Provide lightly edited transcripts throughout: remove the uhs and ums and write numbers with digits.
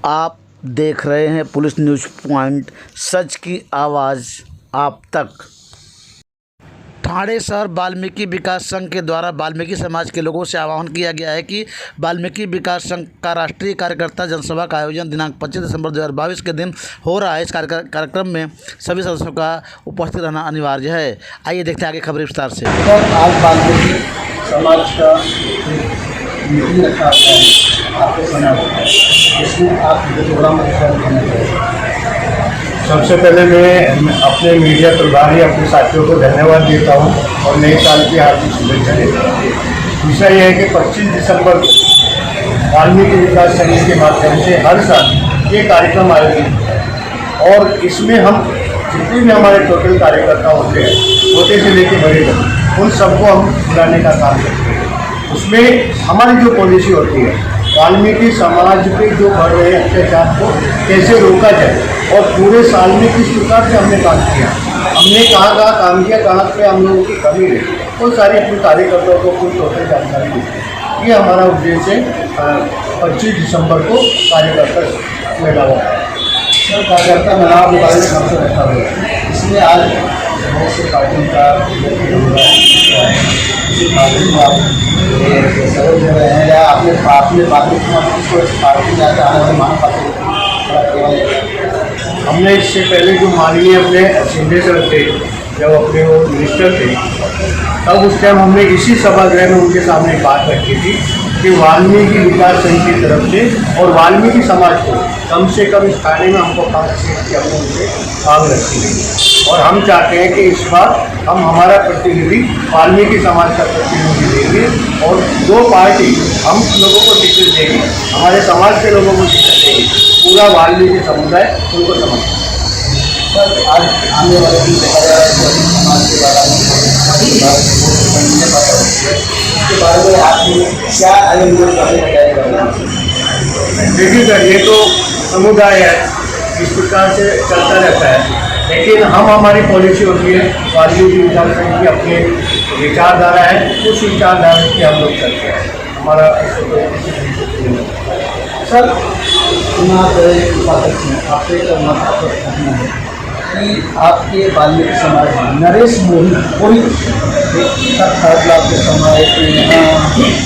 आप देख रहे हैं पुलिस न्यूज़ पॉइंट, सच की आवाज़ आप तक। ठाणे शहर वाल्मीकि विकास संघ के द्वारा वाल्मीकि समाज के लोगों से आह्वान किया गया है कि वाल्मीकि विकास संघ का राष्ट्रीय कार्यकर्ता जनसभा का आयोजन दिनांक 25 दिसंबर 2022 के दिन हो रहा है। इस कार्यक्रम में सभी सदस्यों का उपस्थित रहना अनिवार्य है। आइए देखते हैं आगे खबर विस्तार से। आज वाल्मीकि समाज का मीटिंग रखा गया है आपके समय, इसमें आप प्रोग्राम करना चाहिए। सबसे पहले मैं अपने मीडिया प्रभारी अपने साथियों को धन्यवाद देता हूं और नए साल की हार्दिक शुभेच्छा देता हूं। विषय यह है कि 25 दिसंबर को वाल्मीकि विकास संघ के माध्यम से हर साल ये कार्यक्रम आयोजित और इसमें हम जितने भी हमारे टोटल कार्यकर्ता होते हैं, छोटे से लेकर बड़े तक, उन सबको हम बुलाने का काम करते हैं। उसमें हमारी जो पॉलिसी होती है, वाल्मीकि समाज पे जो बढ़ रहे अत्याचार को कैसे रोका जाए और पूरे साल में किस प्रकार से हमने काम किया, हमने कहाँ काम किया, कहाँ पे हम लोगों की कमी है, वो सारी अपने कार्यकर्ताओं को पूरी टोटल जानकारी दी। ये हमारा उद्देश्य है। 25 दिसंबर को कार्यकर्ता मेला हुआ है। सर, कार्यकर्ता मेला के बारे में हमसे रखा हुआ है। इसमें आज बहुत से पार्टियों का सहयोग दे रहे हैं या अपने पार्टी हमने इससे पहले जो माननीय अपने शिंदे सर थे, जब अपने वो मिनिस्टर थे, तब उस टाइम हमने इसी सभागृह में उनके सामने बात रखी थी कि वाल्मीकि विकास संघ की तरफ से और वाल्मीकि समाज को कम से कम इस थाने में हमको 5 सीट की हमने उनसे मांग रखी गई और हम चाहते हैं कि इस बार हम हमारा प्रतिनिधि वाल्मीकि समाज का प्रतिनिधि देंगे और 2 पार्टी हम लोगों को टिकट देगी, हमारे समाज के लोगों को टिकट देगी, पूरा वाल्मीकि समुदाय उनको समझता है। सर, आज आने वाले दिन समाज के बारे में उसके बारे में आपने क्या आयोजन करने? देखिए सर, ये तो समुदाय है, इस प्रकार से चलता रहता है, लेकिन हमारी पॉलिसी होती है वाल्मीकि विकास संघ की अपने विचारधारा है, उस विचारधारा की हम लोग चलते हैं। हमारा सर आपसे कहना है कि आपके वाल्मीकि समाज में नरेश मोही आपके समाज के यहाँ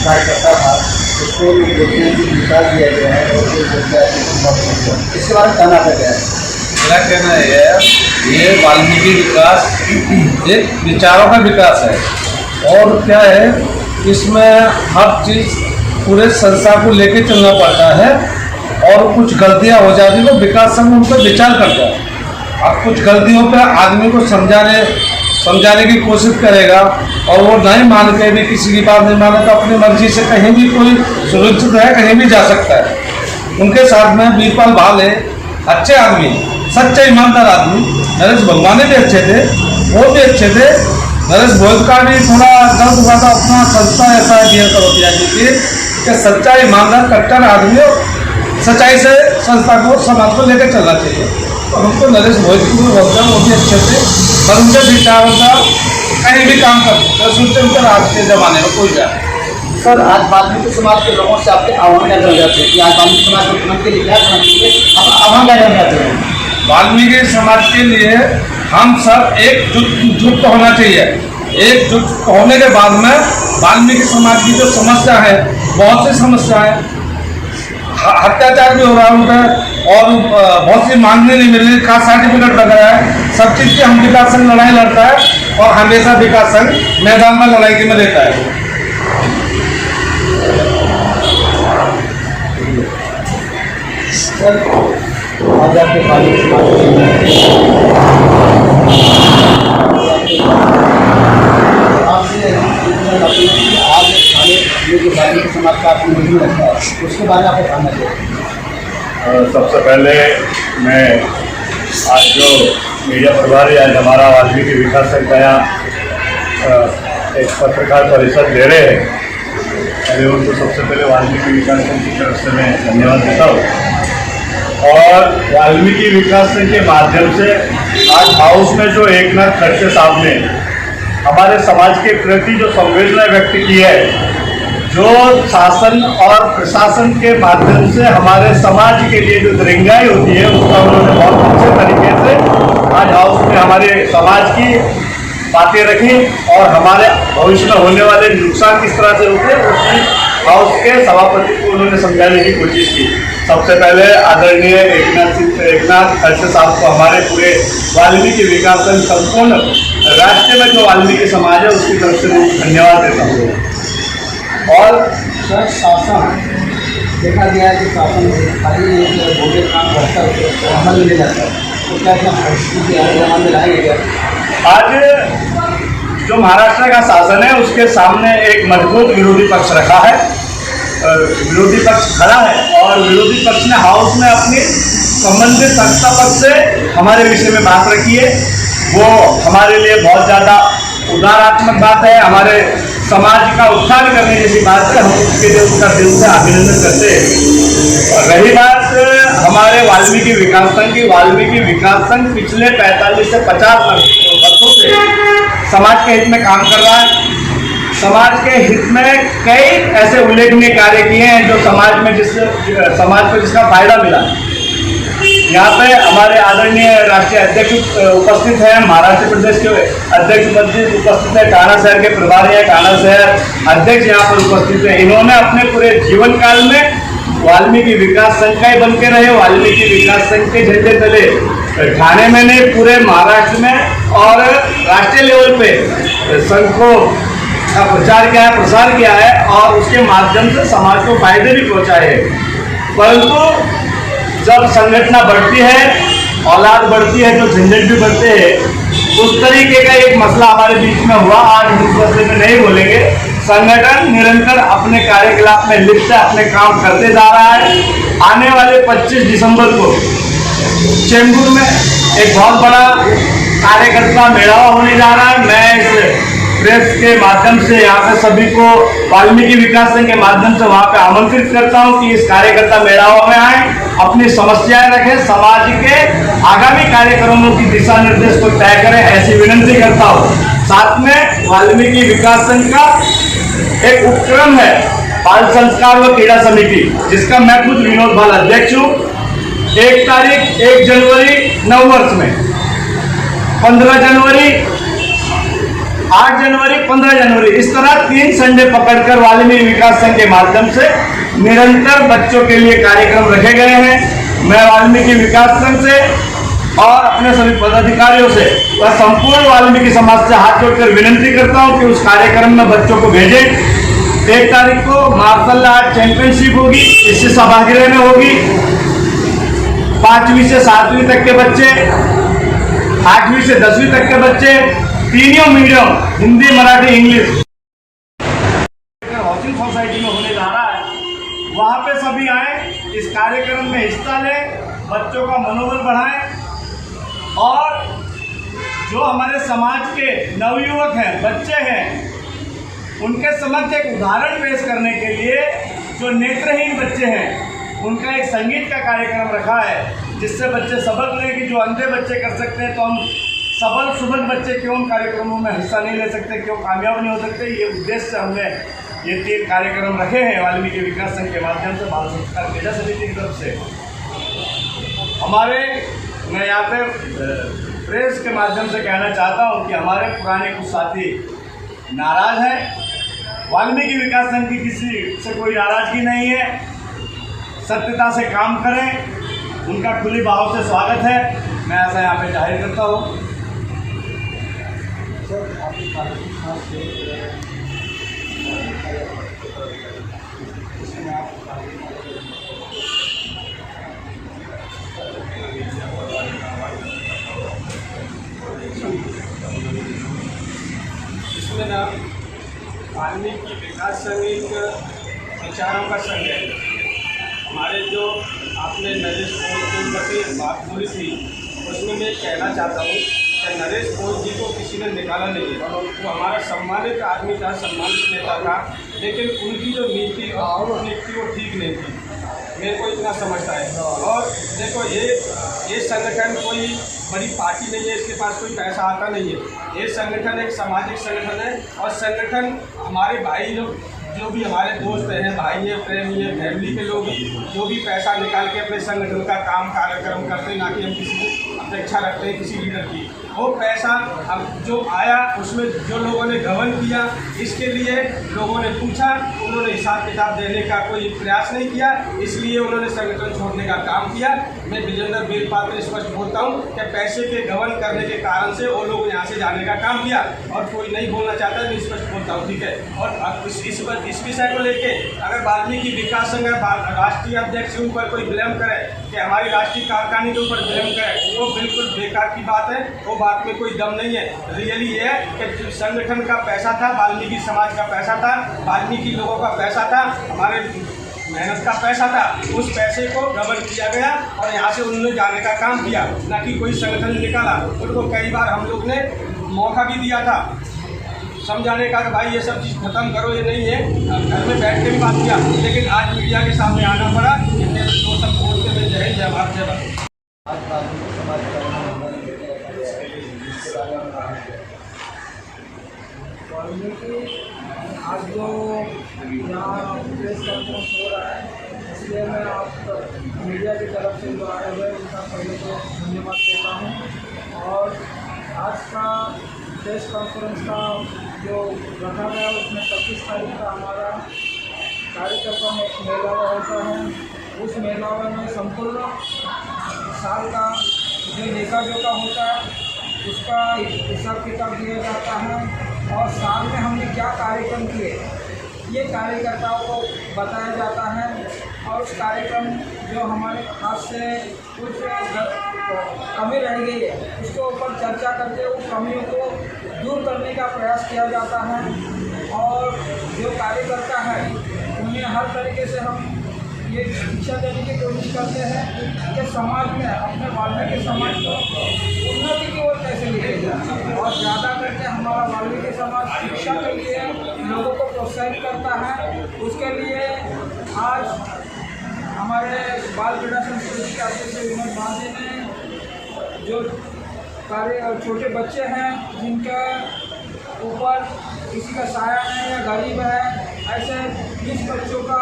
कार्यकर्ता था, उसको निकाल दिया गया है और इसके बारे में कहना क्या है? मेरा कहना है ये वाल्मीकि विकास एक विचारों का विकास है और क्या है, इसमें हर चीज़ पूरे संस्था को लेके चलना पड़ता है और कुछ गलतियां हो जाती है तो विकास संघ उन पर विचार करता है। अब कुछ गलतियों पर आदमी को समझाने की कोशिश करेगा और वो नहीं मान के भी किसी की बात नहीं माने तो अपनी मर्जी से कहीं भी कोई सुरक्षित है, कहीं भी जा सकता है। उनके साथ में वीरपाल भाले अच्छे आदमी, सच्चे ईमानदार आदमी, नरेश भगवानी भी अच्छे थे, वो भी अच्छे थे। नरेश भोज का भी थोड़ा गलत हुआ था, अपना संस्था ऐसा डियर करो दिया कि सच्चा ईमानदार कट्टर आदमी और सच्चाई से संस्था को समाज को लेकर चलना चाहिए। और हमको नरेश भोज को भी बोलता है, वो भी अच्छे थे, पर उनके विचारों का कहीं भी काम कर सकते हैं, सोचते उनकर आज के ज़माने में कोई जाए। सर, आज वाल्मीकि समाज के लोगों से आपके आह्वान क्या करना चाहते हैं कि आज वाल्मीकि समाज के लिए क्या करना चाहिए, आप आह्वान क्या करना चाहते हैं? वाल्मीकि समाज के लिए हम सब एकजुट होना चाहिए। एकजुट होने के बाद में वाल्मीकि समाज की जो समस्या है, बहुत सी समस्या है, अत्याचार भी हो रहा है उनका और बहुत सी मांगने नहीं मिल रही, कास्ट सर्टिफिकेट लग रहा है, सब चीज़ की हम विकास संघ लड़ाई लड़ता है और हमेशा विकास संघ मैदान में लड़ाई में रहता है। आज आपके समाज का आपने नहीं रखा है, उसके बारे में आपको जानना चाहिए। सबसे पहले मैं आज जो मीडिया प्रभारी आज हमारा वाल्मीकि विकास संघ का यहाँ एक पत्रकार परिषद दे रहे हैं, पहले उनको सबसे पहले वाल्मीकि विकास संघ की तरफ से मैं धन्यवाद देता हूँ। और वाल्मीकि विकास संघ के माध्यम से आज हाउस में जो एकनाथ खड़से साहब ने हमारे समाज के प्रति जो संवेदना व्यक्त की है, जो शासन और प्रशासन के माध्यम से हमारे समाज के लिए जो दरिंगाई होती है उसका उन्होंने बहुत अच्छे तरीके से आज हाउस में हमारे समाज की बातें रखी और हमारे भविष्य में होने वाले नुकसान किस तरह से होते हैं उसकी हाउस के सभापति को उन्होंने समझाने की कोशिश की। सबसे पहले आदरणीय एकनाथ खड़से साहब को हमारे पूरे वाल्मीकि विकास संघ संपूर्ण राष्ट्र में जो वाल्मीकि समाज है उसकी तरफ से मैं धन्यवाद देता हूँ। और सर शासन देखा गया है कि शासन खाली एक भोगे काम करता है तो अमल में ले जाता है, तो क्या क्या परिस्थिति अमल में लाएंगे क्या? आज जो महाराष्ट्र का शासन है उसके सामने एक मजबूत विरोधी पक्ष रखा है, विरोधी पक्ष खड़ा है और विरोधी पक्ष ने हाउस में अपनी संबंधित संस्था पक्ष से हमारे विषय में बात रखी है। वो हमारे लिए बहुत ज़्यादा उदारात्मक बात है, हमारे समाज का उत्थान करने जैसी बात है, हम उसके लिए उसका दिल से अभिनंदन करते हैं। और रही बात हमारे वाल्मीकि विकास संघ की, वाल्मीकि विकास संघ पिछले 45 से 50 वर्षों से समाज के हित में काम कर रहा है। समाज के हित में कई ऐसे उल्लेखनीय कार्य किए हैं जो समाज को जिसका फायदा मिला। यहाँ पे हमारे आदरणीय राष्ट्रीय अध्यक्ष उपस्थित हैं, महाराष्ट्र प्रदेश के अध्यक्ष उपस्थित है, टाना शहर के प्रभारी हैं, टाना शहर अध्यक्ष यहाँ पर उपस्थित है। इन्होंने अपने पूरे जीवन काल में वाल्मीकि विकास संघ का ही बन के रहे, वाल्मीकि विकास संघ के झंडे तले ठाणे में नहीं पूरे महाराष्ट्र में और राष्ट्रीय लेवल पे संघ को प्रचार किया है, प्रसार किया है और उसके माध्यम से समाज को फायदे भी पहुँचाए हैं। परंतु जब संगठना बढ़ती है, औलाद बढ़ती है तो झंझट भी बढ़ते हैं। उस तरीके का एक मसला हमारे बीच में हुआ, आज इस मसले में नहीं बोलेंगे। संगठन निरंतर अपने कार्यकलाप में लिप्त है, अपने काम करते जा रहा है। आने वाले 25 दिसंबर को चेंबूर में एक बहुत बड़ा कार्यकर्ता मेळावा होने जा रहा है। मैं इस प्रेस के माध्यम से यहाँ पे सभी को वाल्मीकि विकास संघ के माध्यम से वहाँ पे आमंत्रित करता हूँ कि इस कार्यकर्ता मेळावा में आए, अपनी समस्याएं रखें, समाज के आगामी कार्यक्रमों की दिशा निर्देश को तय करें, ऐसी विनंती करता हूँ। साथ में वाल्मीकि विकास संघ का एक उपक्रम है बाल संस्कार व क्रीड़ा समिति, जिसका मैं खुद विनोद भाल अध्यक्ष हूँ। 1 जनवरी नववर्ष में 15 जनवरी 8 जनवरी 15 जनवरी इस तरह 3 संडे पकड़कर वाल्मीकि विकास संघ के माध्यम से निरंतर बच्चों के लिए कार्यक्रम रखे गए हैं। मैं वाल्मीकि विकास संघ से और अपने सभी पदाधिकारियों से व संपूर्ण वाल्मीकि समाज से हाथ जोड़कर विनंती करता हूं कि उस कार्यक्रम में बच्चों को भेजें। 1 तारीख को मार्शल आर्ट चैंपियनशिप होगी, इससे सभागृह में होगी। 5वीं से 7वीं तक के बच्चे, 8वीं से 10वीं तक के बच्चे, तीनों medium Hindi, Marathi, English housing society में होने जा रहा है। वहाँ पे सभी आए, इस कार्यक्रम में हिस्सा लें, बच्चों का मनोबल बढ़ाएं और जो हमारे समाज के नवयुवक हैं, बच्चे हैं, उनके समक्ष एक उदाहरण पेश करने के लिए जो नेत्रहीन बच्चे हैं उनका एक संगीत का कार्यक्रम रखा है, जिससे बच्चे सबक लें कि जो अंधे बच्चे कर सकते हैं तो हम सबल सुबल बच्चे क्यों उन कार्यक्रमों में हिस्सा नहीं ले सकते, क्यों कामयाब नहीं हो सकते। ये उद्देश्य से हमने ये 3 कार्यक्रम रखे हैं वाल्मीकि विकास संघ के माध्यम से, बाल संस्कार क्रीड़ा समिति की तरफ से। मैं यहाँ पे प्रेस के माध्यम से कहना चाहता हूँ कि हमारे पुराने कुछ साथी नाराज हैं। वाल्मीकि विकास संघ की किसी से कोई नाराजगी नहीं है, सत्यता से काम करें, उनका खुली भाव से स्वागत है। मैं ऐसा यहाँ पे जाहिर करता हूँ। सर आपकी पार्टी खास से इसमें आप इसमें ना वाल्मीकि विकास संघ एक विचारों का संघ है। हमारे जो आपने नरेश भोज जी से बात बोली थी उसमें मैं कहना चाहता हूँ कि नरेश भोज जी को किसी ने निकाला नहीं है और वो हमारा सम्मानित आदमी था, सम्मानित नेता था, लेकिन उनकी जो नीति और नीति वो ठीक नहीं थी, मेरे को इतना समझता है। और देखो ये संगठन कोई बड़ी पार्टी नहीं है, इसके पास कोई पैसा आता नहीं है। ये संगठन एक सामाजिक संगठन है और संगठन हमारे भाई लोग जो भी हमारे दोस्त हैं, भाई हैं, प्रेमी हैं, फैमिली के लोग जो भी पैसा निकाल के अपने संगठन का काम कार्यक्रम करते हैं, ना कि हम किसी अपेक्षा रखते हैं किसी लीडर की, वो पैसा अब जो आया उसमें जो लोगों ने गबन किया, इसके लिए लोगों ने पूछा, उन्होंने हिसाब किताब देने का कोई प्रयास नहीं किया, इसलिए उन्होंने संगठन छोड़ने का काम किया। मैं विजेंद्र बेलपात्र स्पष्ट बोलता हूँ कि पैसे के गबन करने के कारण से वो लोग यहाँ से जाने का काम किया, और कोई नहीं बोलना चाहता, मैं स्पष्ट बोलता हूँ, ठीक है। और अब इस विषय को लेके अगर वाल्मीकि विकास संघ राष्ट्रीय अध्यक्ष के ऊपर कोई ब्लेम करे कि हमारी राष्ट्रीय कार्यकारिणी के ऊपर ब्लेम करे, वो बिल्कुल बेकार की बात है, वो बात में कोई दम नहीं है। रियली ये है कि संगठन का पैसा था, वाल्मीकि समाज का पैसा था, वाल्मीकि लोगों का पैसा था, हमारे मेहनत का पैसा था, उस पैसे को गबन किया गया और यहाँ से उन्होंने जाने का काम किया, ना कि कोई संगठन निकाला। उनको कई बार हम लोग ने मौका भी दिया था समझाने का कि भाई ये सब चीज़ खत्म करो, ये नहीं है, घर में बैठ के भी बात किया, लेकिन आज मीडिया के सामने आना पड़ा। इतने तो सब बोलते हुए जय जय भारत जय भारत। आज जो यहाँ प्रेस कॉन्फ्रेंस हो रहा है, इसलिए मैं आप मीडिया की तरफ से जो आए हुए उनका पहले तो धन्यवाद देता हूँ। और आज का प्रेस कॉन्फ्रेंस का जो रखा गया उसमें 25 तारीख का हमारा कार्यक्रम एक मेलावा होता है। उस मेलावा में संपूर्ण साल का जो लेखा जोखा होता है उसका हिसाब किताब दिया जाता है, और साल में हमने क्या कार्यक्रम किए ये कार्यकर्ताओं को बताया जाता है। और उस कार्यक्रम जो हमारे हाथ से कुछ कमी रह गई है उसके ऊपर चर्चा करके उस कमियों को दूर करने का प्रयास किया जाता है। और जो कार्यकर्ता है उन्हें हर तरीके से हम ये शिक्षा देने की कोशिश करते हैं कि समाज में अपने वाल्मीकि समाज को उन्नति की ओर कैसे लेके जाए। और ज़्यादा करके हमारा वाल्मीकि समाज शिक्षा के लिए लोगों को प्रोत्साहित करता है। उसके लिए आज हमारे बाल क्रीड़ा संस्कृति के अध्यक्ष विनोद मांझी ने जो छोटे बच्चे हैं जिनके ऊपर किसी का साया है या गरीब है, ऐसे 20 बच्चों का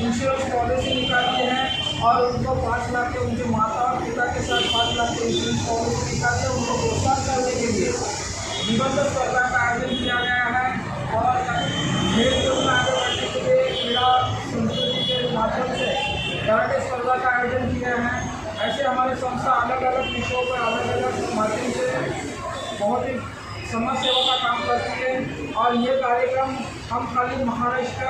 इंश्योरेंस पॉलिसी निकाली है, और उनको 5 लाख के उनके माता और पिता के साथ 5 लाख के इंश्योरेंस पॉलिसी निकाल के उनको प्रोत्साहन करने के लिए निबंध स्पर्धा का आयोजन किया गया है। और खेल में आगे बढ़ने के लिए क्रीड़ा संस्कृति के माध्यम से कराटे स्पर्धा का आयोजन किया है। ऐसे हमारी संस्था अलग अलग विषयों पर अलग अलग माध्यम से बहुत ही समाज सेवा का काम करती है। और ये कार्यक्रम हम खाली महाराष्ट्र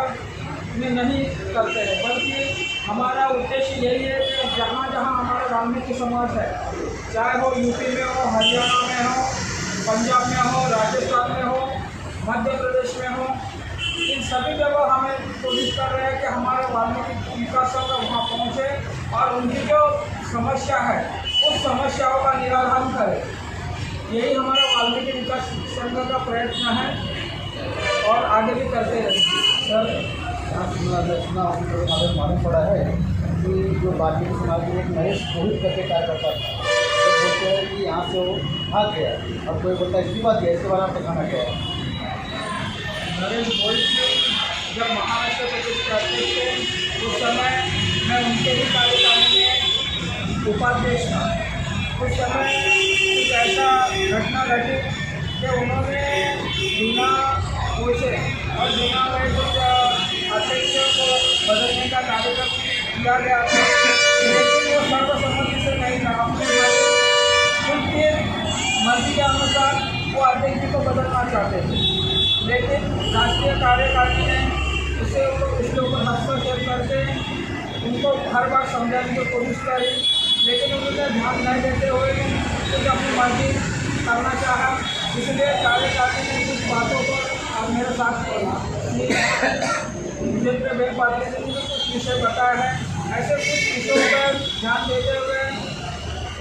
में नहीं करते हैं, बल्कि हमारा उद्देश्य यही है कि जहाँ जहाँ हमारा वाल्मीकि समाज है, चाहे वो यूपी में हो, हरियाणा में हो, पंजाब में हो, राजस्थान में हो, मध्य प्रदेश में हो, इन सभी जगह हमें कोशिश कर रहे हैं कि हमारे वाल्मीकि विकास संघ वहाँ पहुँचे और उनकी जो समस्या है उस समस्याओं का निराकरण करें। यही हमारा वाल्मीकि विकास संघ का प्रयत्न है और आगे भी करते रहेंगे। सर, हमें मालूम पड़ा है कि जो वाल्मीकि समाज में एक नरेश रोहित करके कार्यकर्ता था, तो बोलते हैं कि यहाँ से वो भाग गया, और कोई बोलता है इस्तीफा दिया, इसके बारे में आपका कहना क्या है? नरेश रोहित जी जब महाराष्ट्र प्रदेश के अध्यक्ष थे उस समय मैं उनके ही कार्यकारिणी में उपाध्यक्ष था। उस समय कुछ ऐसा घटना घटी कि उन्होंने बिना पूछे और बिना कुछ अध्यक्ष को बदलने का कार्यक्रम किया गया था, लेकिन वो सर्वसम्मति से नहीं था। अपने उनके मर्जी के अनुसार वो अध्यक्ष को बदलना चाहते थे, लेकिन राष्ट्रीय कार्यकारिणी ने उसके ऊपर हस्तक्षेप करके उनको हर बार समझाने की कोशिश करी, लेकिन उन्होंने ध्यान नहीं देते हुए कुछ अपनी मर्जी करना चाहा। इसलिए कार्यकारिणी ने कुछ बातों पर आप मेरे साथ विजेंद्र बेलपात्र ने कुछ विषय बताया है। ऐसे कुछ विषयों पर ध्यान देते हुए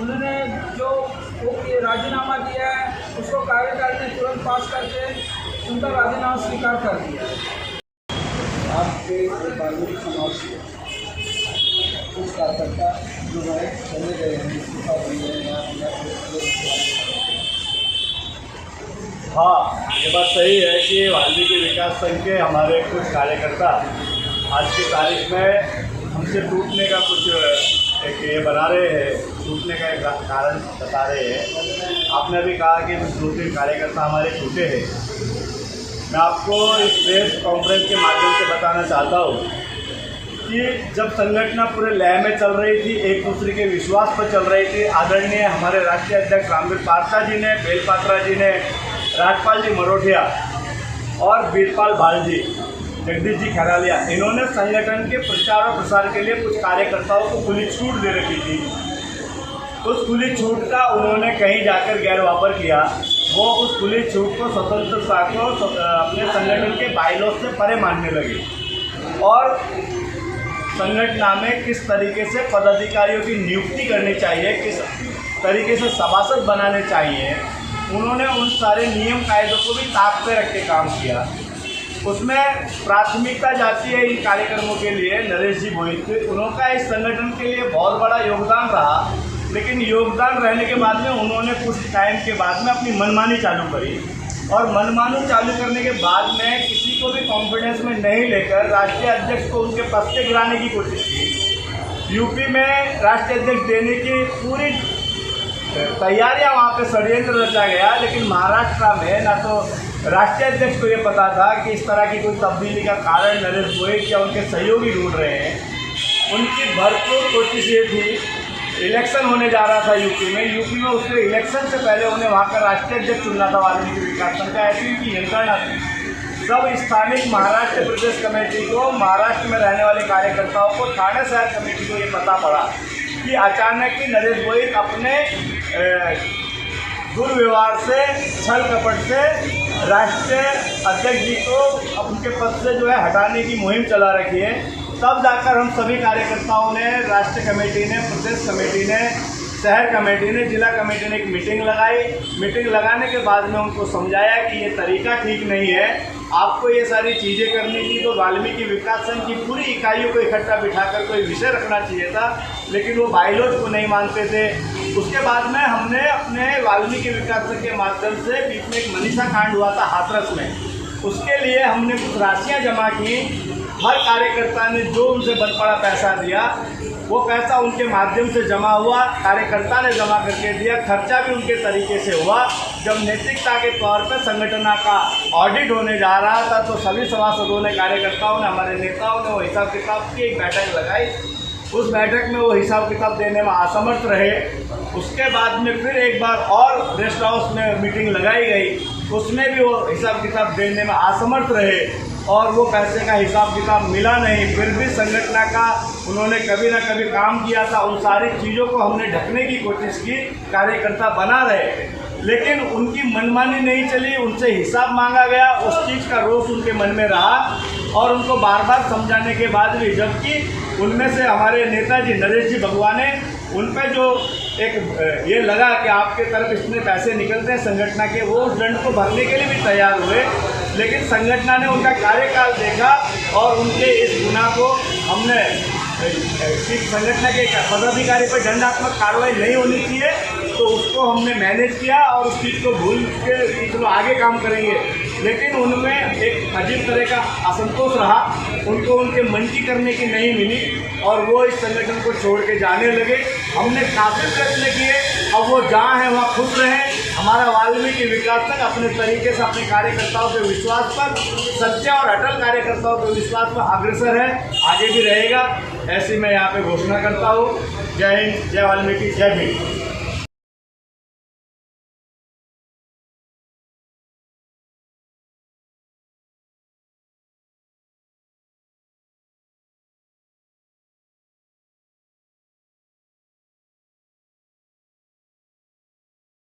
उन्होंने जो राजीनामा दिया है उसको कार्यकारिणी ने तुरंत पास करके उनका राजीनामा स्वीकार कर दिया। आपके वाल्मीकि समाज के कुछ कार्यकर्ता जो है चले गए हैं, इस्तीफा दिए हैं, हाँ, ये बात सही है कि वाल्मीकि विकास संघ के हमारे कुछ कार्यकर्ता आज की तारीख में हमसे टूटने का कुछ एक ये बना रहे हैं, टूटने का एक कारण बता रहे हैं। आपने भी कहा कि कुछ 2-3 कार्यकर्ता हमारे टूटे हैं। मैं आपको इस प्रेस कॉन्फ्रेंस के माध्यम से बताना चाहता हूँ कि जब संगठन पूरे लय में चल रही थी, एक दूसरे के विश्वास पर चल रही थी, आदरणीय हमारे राष्ट्रीय अध्यक्ष रामवीर पात्रा जी ने, बेलपात्रा जी ने, राजपाल जी मरोठिया और वीरपाल भाल जी, जगदीश जी खरालिया, इन्होंने संगठन के प्रचार और प्रसार के लिए कुछ कार्यकर्ताओं को खुली छूट दे रखी थी। उस खुली छूट का उन्होंने कहीं जाकर गैरवापर किया। वो उस खुली छूट को स्वतंत्रता को अपने संगठन के बाइलॉज से परे मानने लगे और संगठन में किस तरीके से पदाधिकारियों की नियुक्ति करनी चाहिए, किस तरीके से सभासद बनाने चाहिए, उन्होंने उन सारे नियम कायदों को भी ताक पे रख के काम किया। उसमें प्राथमिकता जाती है इन कार्यक्रमों के लिए नरेश जी भोईत, उनका इस संगठन के लिए बहुत बड़ा योगदान रहा, लेकिन योगदान रहने के बाद में उन्होंने कुछ टाइम के बाद में अपनी मनमानी चालू करी और मनमानी चालू करने के बाद में किसी को भी कॉन्फिडेंस में नहीं लेकर राष्ट्रीय अध्यक्ष को उनके पद से गिराने की कोशिश की। यूपी में राष्ट्रीय अध्यक्ष देने की पूरी तैयारियां वहाँ पे षड्यंत्र रचा गया, लेकिन महाराष्ट्र में ना तो राष्ट्रीय अध्यक्ष को ये पता था कि इस तरह की कोई तब्दीली का कारण नरेश भोईत या उनके सहयोगी ढूंढ रहे हैं। उनकी भरपूर कोशिश ये थी, इलेक्शन होने जा रहा था यूपी में उसके इलेक्शन से पहले उन्हें वहाँ का राष्ट्रीय अध्यक्ष चुनना था वाल्मीकि विकास संघ का। ऐसी उनकी यंत्रणा थी। सब स्थानिक महाराष्ट्र प्रदेश कमेटी को, महाराष्ट्र में रहने वाले कार्यकर्ताओं को, ठाणे शहर कमेटी को ये पता पड़ा कि अचानक ही नरेश भोईत अपने दुर्व्यवहार से, छल कपट से राष्ट्रीय अध्यक्ष जी को उनके पद से जो है हटाने की मुहिम चला रखी है। तब जाकर हम सभी कार्यकर्ताओं ने, राष्ट्रीय कमेटी ने, प्रदेश कमेटी ने, शहर कमेटी ने, जिला कमेटी ने एक मीटिंग लगाई। मीटिंग लगाने के बाद में उनको समझाया कि ये तरीका ठीक नहीं है, आपको ये सारी चीज़ें करनी थी तो वाल्मीकि विकास संघ की पूरी इकाइयों को इकट्ठा बिठाकर कोई विषय रखना चाहिए था, लेकिन वो बाइलॉज को नहीं मानते थे। उसके बाद में हमने अपने वाल्मीकि विकास संघ के माध्यम से बीच में एक मनीषा कांड हुआ था हाथरस में, उसके लिए हमने कुछ राशियाँ जमा की। हर कार्यकर्ता ने जो उनसे बन पड़ा पैसा दिया, वो पैसा उनके माध्यम से जमा हुआ, कार्यकर्ता ने जमा करके दिया, खर्चा भी उनके तरीके से हुआ। जब नैतिकता के तौर पर संगठन का ऑडिट होने जा रहा था तो सभी सभासदों ने, कार्यकर्ताओं ने, हमारे नेताओं ने वो हिसाब किताब की एक बैठक लगाई। उस बैठक में वो हिसाब किताब देने में असमर्थ रहे। उसके बाद में फिर एक बार और रेस्ट हाउस में मीटिंग लगाई गई, उसमें भी वो हिसाब किताब देने में असमर्थ रहे और वो पैसे का हिसाब किताब मिला नहीं। फिर भी संगठन का उन्होंने कभी ना कभी काम किया था। उन सारी चीज़ों को हमने ढकने की कोशिश की, कार्यकर्ता बना रहे, लेकिन उनकी मनमानी नहीं चली, उनसे हिसाब मांगा गया। उस चीज़ का रोष उनके मन में रहा और उनको बार बार समझाने के बाद भी, जबकि उनमें से हमारे नेताजी नरेश जी भगवाने, उन पर जो एक ये लगा कि आपके तरफ इतने पैसे निकलते हैं संगठन के, वो उस दंड को भरने के लिए भी तैयार हुए, लेकिन संगठन ने उनका कार्यकाल देखा और उनके इस गुनाह को हमने संगठन के पदाधिकारी पर दंडात्मक कार्रवाई नहीं होनी चाहिए, तो उसको हमने मैनेज किया और उस चीज़ को भूल के चलो आगे काम करेंगे। लेकिन उनमें एक अजीब तरह का असंतोष रहा, उनको उनके मन की करने की नहीं मिली और वो इस संगठन को छोड़ के जाने लगे। हमने काफ़ी प्रयत्न किए, अब वो जहाँ हैं वहाँ खुश रहें। हमारा वाल्मीकि विकास संघ अपने तरीके से अपने कार्यकर्ताओं के विश्वास पर, सच्चे और अटल कार्यकर्ताओं के विश्वास पर अग्रसर है, आगे भी रहेगा। ऐसी मैं यहाँ पे घोषणा करता हूँ। जय हिंद, जय वाल्मीकि, जय भीम।